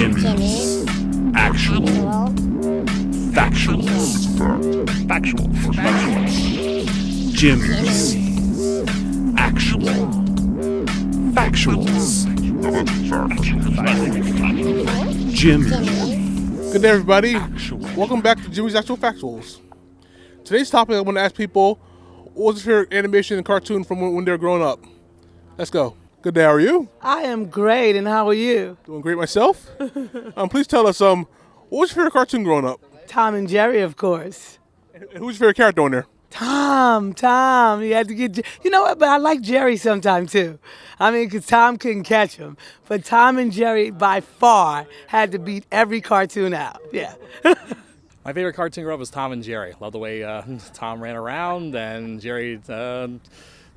Jimmie. Actual. Factuals. Factuals. Jimmie's Actual. Factuals. Jimmie. Good day, everybody. Welcome back to Jimmie's Actual Factuals. Today's topic, I want to ask people, what was your favorite animation and cartoon from when they were growing up? Let's go. Good day, how are you? I am great, and how are you? Doing great myself. Please tell us, what was your favorite cartoon growing up? Tom and Jerry, of course. And who's your favorite character on there? Tom. You had to get, you know what? But I like Jerry sometimes too. I mean, because Tom couldn't catch him, but Tom and Jerry by far had to beat every cartoon out. Yeah. My favorite cartoon growing up was Tom and Jerry. Love the way Tom ran around and Jerry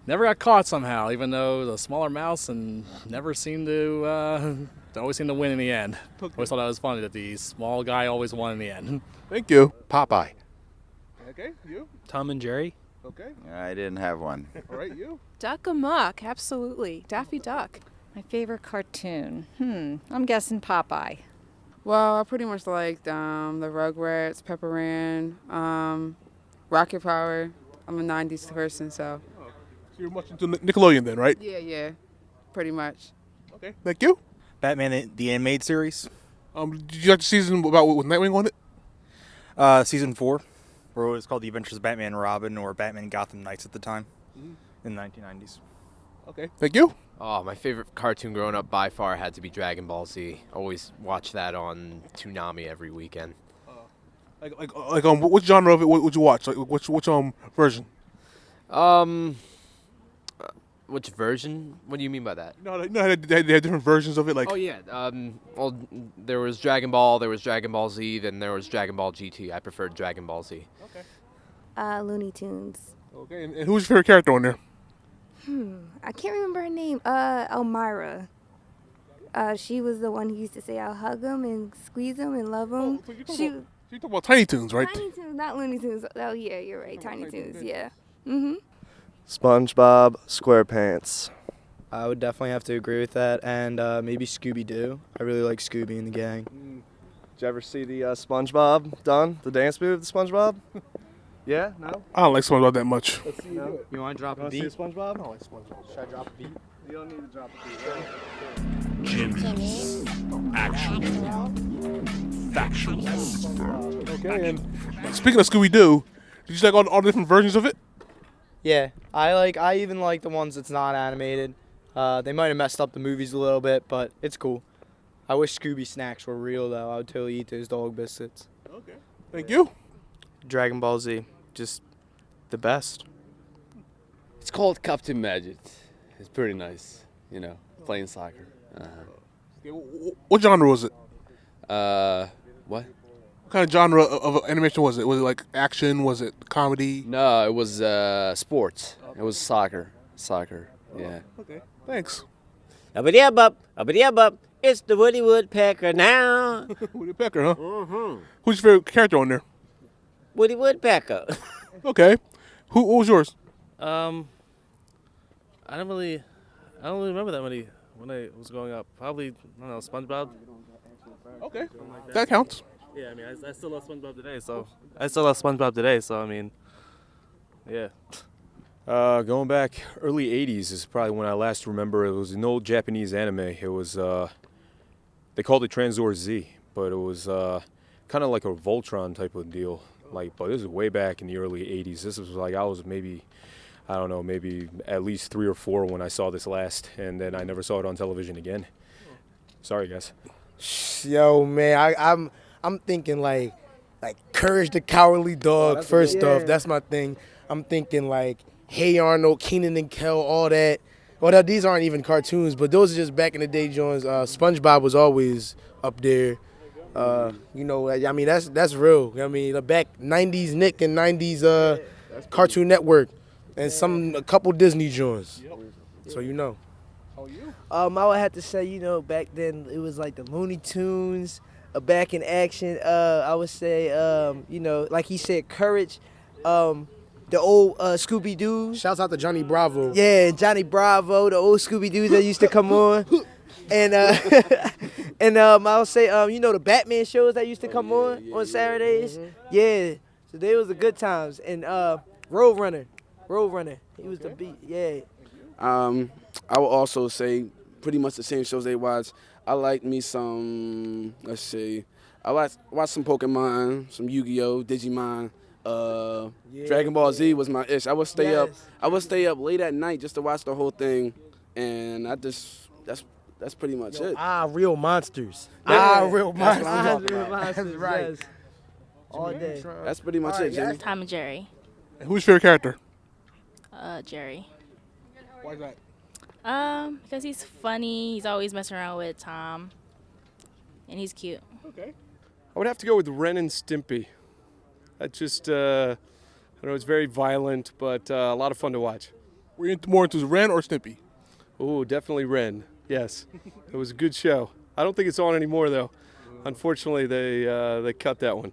never got caught somehow, even though the smaller mouse and never seemed to always seemed to win in the end. Always thought that was funny that the small guy always won in the end. Thank you. Popeye. Okay, you? Tom and Jerry. Okay. I didn't have one. All right, you? Duck Amuck, absolutely. Daffy Duck. My favorite cartoon? I'm guessing Popeye. Well, I pretty much liked the Rugrats, Pepper Ann, Rocket Power. I'm a 90s person, so. So you're much into Nickelodeon then, right? Yeah, pretty much. Okay, thank you. Batman, the animated series. Did you like the season about with Nightwing on it? Season 4, where it was called The Adventures of Batman and Robin, or Batman and Gotham Knights at the time, in the 1990s. Okay, thank you. Oh, my favorite cartoon growing up by far had to be Dragon Ball Z. Always watch that on Toonami every weekend. What genre of it would you watch? Like, which version? Which version? What do you mean by that? No, they had different versions of it. Like, Oh yeah. Well, there was Dragon Ball, there was Dragon Ball Z, then there was Dragon Ball GT. I preferred Dragon Ball Z. Okay. Looney Tunes. Okay, and who's your favorite character on there? I can't remember her name. Elmira. She was the one who used to say, "I'll hug him and squeeze him and love him." So you're talking about Tiny Toons, right? Tiny Toons, not Looney Tunes. Oh yeah, you're right. Tiny Toons. okay. Yeah. SpongeBob SquarePants. I would definitely have to agree with that, and maybe Scooby-Doo. I really like Scooby and the gang. Did you ever see the SpongeBob done? The dance move, the SpongeBob? Yeah? No? I don't like SpongeBob that much. Let's see. No? You want to drop You a want to see beat? SpongeBob? I don't like SpongeBob. Should I drop a beat? You don't need to drop a beat. Jimmie's Actual. Factuals. Okay, and speaking of Scooby-Doo, did you like all the different versions of it? Yeah, I even like the ones that's not animated. They might have messed up the movies a little bit, but it's cool. I wish Scooby snacks were real though. I would totally eat those dog biscuits. Okay. Thank you. Dragon Ball Z. Just the best. It's called Captain Magic. It's pretty nice, playing soccer. Okay, what genre was it? What? What kind of genre of animation was it? Was it like action? Was it comedy? No, it was sports. It was soccer. Yeah. Okay, thanks. Up, it's the Woody Woodpecker now. Woody Pecker, huh? Who's your favorite character on there? Woody Woodpecker. Okay. What was yours? I don't really remember that when I was growing up. Probably, I don't know, SpongeBob. Okay, that counts. Yeah, I mean, I still love SpongeBob today. So I mean, yeah. Going back early 80s is probably when I last remember. It was an old Japanese anime. It was, they called it Transor Z, but it was kind of like a Voltron type of deal. But this is way back in the early 80s. This was like, I was maybe at least 3 or 4 when I saw this last, and then I never saw it on television again. Sorry, guys. Yo, man, I'm thinking like Courage the Cowardly Dog. First off, that's my thing. I'm thinking like Hey Arnold, Kenan and Kel, all that. Well, these aren't even cartoons, but those are just back in the day joints. SpongeBob was always up there. I mean that's real. I mean the back '90s Nick and '90s Cartoon Network, and a couple Disney joints. So you know. I would have to say, back then it was like the Looney Tunes, back in action. I would say, like he said, Courage, the old Scooby-Doo. Shouts out to Johnny Bravo. Yeah, Johnny Bravo, the old Scooby-Doos that used to come on. And And I'll say, you know, the Batman shows that used to come on Saturdays. Yeah, so they was the good times. And Roadrunner, he was the beat. Yeah. I would also say pretty much the same shows they watch. I like me some, let's see, I watch some Pokemon, some Yu-Gi-Oh, Digimon. Dragon Ball Z was my ish. I would stay up late at night just to watch the whole thing, and that's pretty much it. Real monsters. Real That's monsters. what I'm talking about. Right. Yes. All day. That's pretty much it, Jimmie. Tom and Jerry. Who's your favorite character? Jerry. Why is that? Because he's funny. He's always messing around with Tom, and he's cute. Okay. I would have to go with Ren and Stimpy. That just, I don't know, it's very violent, but a lot of fun to watch. Were you more into Ren or Stimpy? Oh, definitely Ren. Yes, it was a good show. I don't think it's on anymore though. Unfortunately, they cut that one.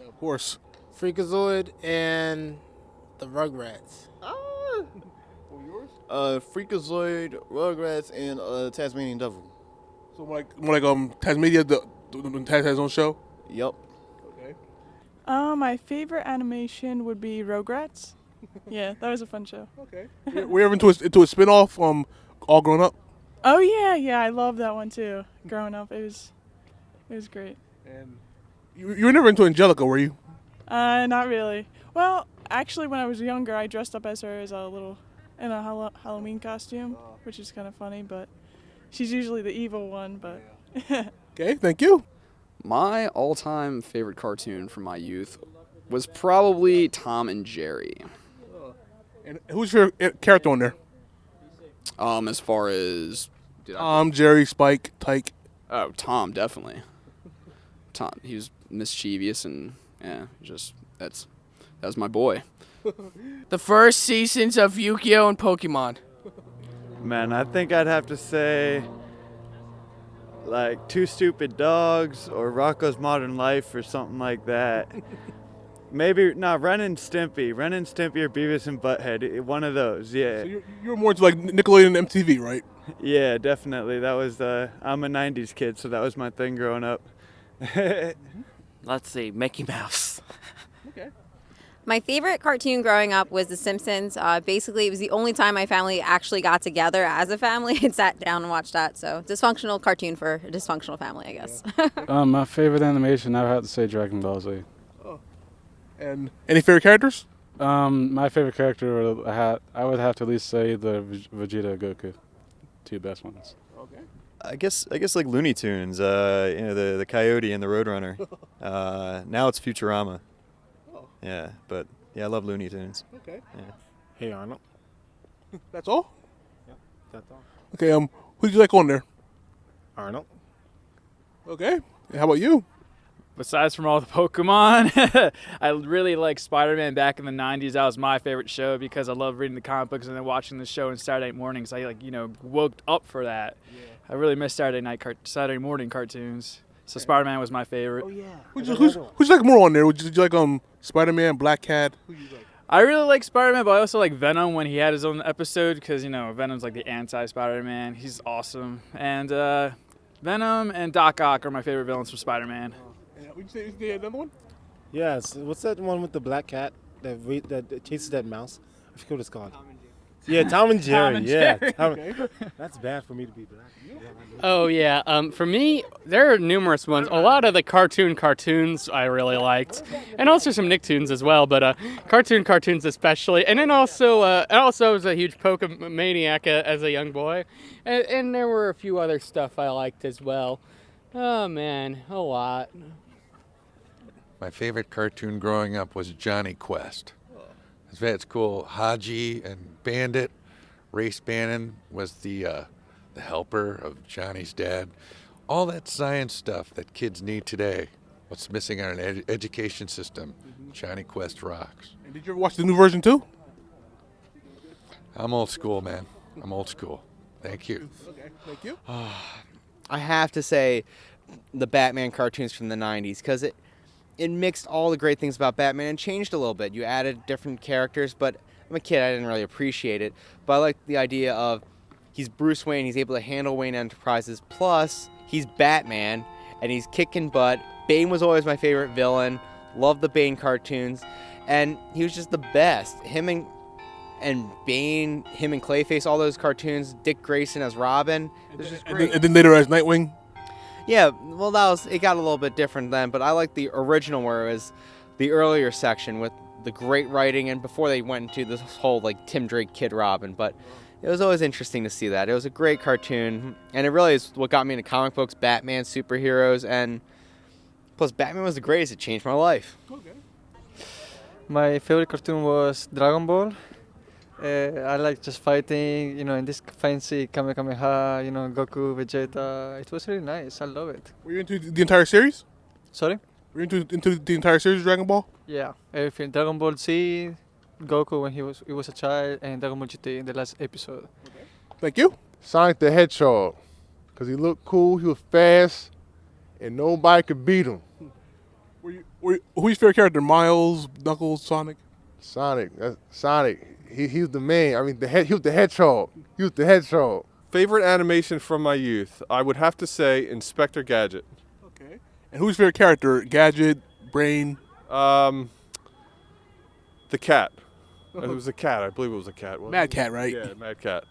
Of course. Freakazoid and the Rugrats. Freakazoid, Rugrats, and Tasmanian Devil. So more like Tasmania, when Taz has his own show? Yep. Okay. My favorite animation would be Rugrats. Yeah, that was a fun show. Okay. Were you ever into a spin-off, All Grown Up? Oh yeah, I love that one too. Growing up, it was great. And you were never into Angelica, were you? Not really. Well, actually, when I was younger, I dressed up as her as in a Halloween costume, which is kind of funny. But she's usually the evil one. But Okay, thank you. My all-time favorite cartoon from my youth was probably Tom and Jerry. And who's your character on there? As far as Jerry, Spike, Tyke. Oh, Tom, definitely. Tom, he was mischievous and that was my boy. The first seasons of Yu-Gi-Oh and Pokemon. Man, I think I'd have to say like Two Stupid Dogs or Rocco's Modern Life or something like that. Maybe Ren and Stimpy. Ren and Stimpy or Beavis and Butthead. One of those, yeah. So you're more into like Nickelodeon and MTV, right? Yeah, definitely. That was I'm a 90s kid, so that was my thing growing up. Let's see, Mickey Mouse. Okay. My favorite cartoon growing up was The Simpsons. Basically, it was the only time my family actually got together as a family and sat down and watched that. So, dysfunctional cartoon for a dysfunctional family, I guess. My favorite animation, I would have to say Dragon Ball Z. Oh. And any favorite characters? My favorite character, I would have to at least say the Vegeta, Goku. Two best ones. Okay. I guess like Looney Tunes, the Coyote and the Roadrunner. Now it's Futurama. Yeah, but yeah, I love Looney Tunes. Okay. Yeah. Hey Arnold. That's all? Yeah, that's all. Okay, who'd you like on there? Arnold. Okay. And how about you? Besides from all the Pokemon, I really like Spider-Man back in the 90s. That was my favorite show because I love reading the comic books and then watching the show on Saturday mornings. I woke up for that. Yeah. I really miss Saturday morning cartoons. So Spider-Man was my favorite. Oh yeah. Who'd you like more on there? Would you like Spider-Man, Black Cat? Who you like? I really like Spider-Man, but I also like Venom when he had his own episode because Venom's like the anti-Spider-Man. He's awesome, and Venom and Doc Ock are my favorite villains from Spider-Man. Would you say another one? Yes. What's that one with the black cat that chases that mouse? I forget what it's called. Yeah, Tom and Jerry. Tom and Jerry. Okay. That's bad for me to be black. Oh, yeah. For me, there are numerous ones. A lot of the cartoons I really liked. And also some Nicktoons as well, but cartoons especially. And then also, I was a huge Pokemaniac as a young boy. And there were a few other stuff I liked as well. Oh, man, a lot. My favorite cartoon growing up was Johnny Quest. It's cool. Haji and Bandit. Race Bannon was the helper of Johnny's dad. All that science stuff that kids need today. What's missing in an education system. Johnny Quest rocks. And did you ever watch the new version too? I'm old school, man. I'm old school. Thank you. Okay, thank you. I have to say the Batman cartoons from the 90s because it mixed all the great things about Batman and changed a little bit. You added different characters, but I'm a kid, I didn't really appreciate it. But I like the idea of he's Bruce Wayne. He's able to handle Wayne Enterprises. Plus, he's Batman, and he's kicking butt. Bane was always my favorite villain. Loved the Bane cartoons, and he was just the best. Him and Bane, him and Clayface, all those cartoons. Dick Grayson as Robin. It was just great. And then later as Nightwing. Yeah, well, it got a little bit different then, but I like the original where it was the earlier section with the great writing, and before they went into this whole like Tim Drake Kid Robin. But it was always interesting to see that. It was a great cartoon, and it really is what got me into comic books, Batman, superheroes, and plus Batman was the greatest. It changed my life. My favorite cartoon was Dragon Ball. I like just fighting, in this fancy Kamehameha, Goku, Vegeta. It was really nice. I love it. Were you into the entire series? Sorry? Were you into the entire series of Dragon Ball? Yeah. Everything. Dragon Ball Z, Goku when he was a child, and Dragon Ball GT in the last episode. Okay. Thank you. Sonic the Hedgehog, because he looked cool, he was fast, and nobody could beat him. Who's your favorite character? Miles, Knuckles, Sonic? Sonic. He was the man. I mean, he was the hedgehog. He was the hedgehog. Favorite animation from my youth, I would have to say Inspector Gadget. Okay. And who's your favorite character? Gadget, Brain? The cat. It was a cat. I believe it was a cat. Mad Cat, right? Yeah, Mad Cat.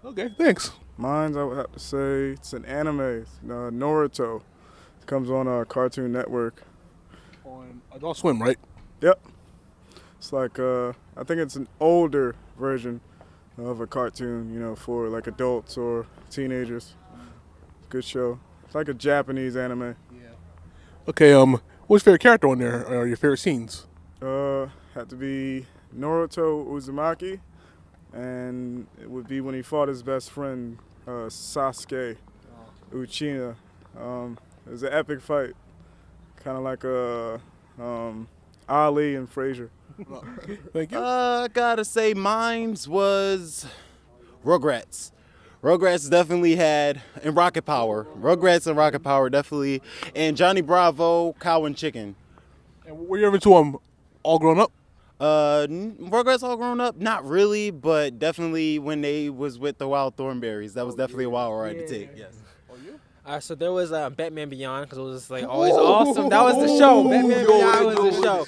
Okay, thanks. Mine, I would have to say, it's an anime, Naruto. It comes on Cartoon Network. On Adult Swim, right? Yep. It's like, I think it's an older version of a cartoon, for like adults or teenagers. Good show. It's like a Japanese anime. Okay, what's your favorite character on there, or your favorite scenes? Had to be Naruto Uzumaki, and it would be when he fought his best friend, Sasuke Uchina. It was an epic fight, kind of like Ali and Frazier. Thank you. I gotta say mine's was Rugrats. Rugrats definitely had, and Rocket Power. Rugrats and Rocket Power definitely, and Johnny Bravo, Cow and Chicken. And were you ever to All Grown Up? Rugrats All Grown Up, not really, but definitely when they was with the Wild Thornberries, that was definitely a wild ride to take. Yes. So there was Batman Beyond, because it was just like always awesome. That was the show. Batman Beyond was the show.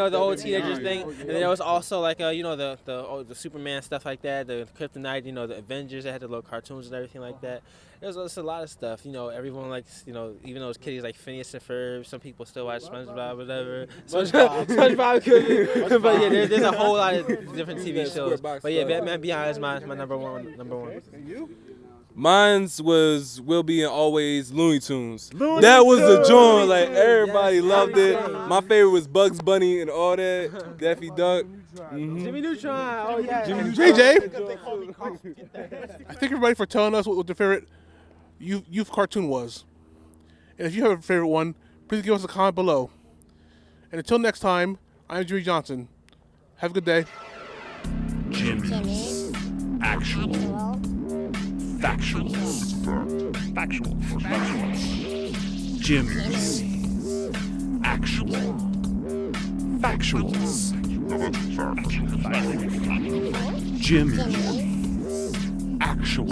The old teenagers thing. And then there was also like the Superman stuff like that, the Kryptonite, the Avengers. They had the little cartoons and everything like that. There was just a lot of stuff. Everyone likes, even those kiddies like Phineas and Ferb. Some people still watch SpongeBob, whatever. SpongeBob could be. But yeah, there's a whole lot of different TV shows. But yeah, Batman Beyond is my number one. Mine's was Will Be and Always Looney Tunes. That was the joint. Like everybody loved it. My favorite was Bugs Bunny and all that. Daffy Duck. Jimmy Neutron. Oh yeah. Jimmy Neutron. JJ. I thank everybody for telling us what their favorite youth cartoon was. And if you have a favorite one, please give us a comment below. And until next time, I'm Jimmie Johnson. Have a good day. Jimmie's Actual. Factuals. Jimmie's Actual. Factuals. Jimmie's Actual.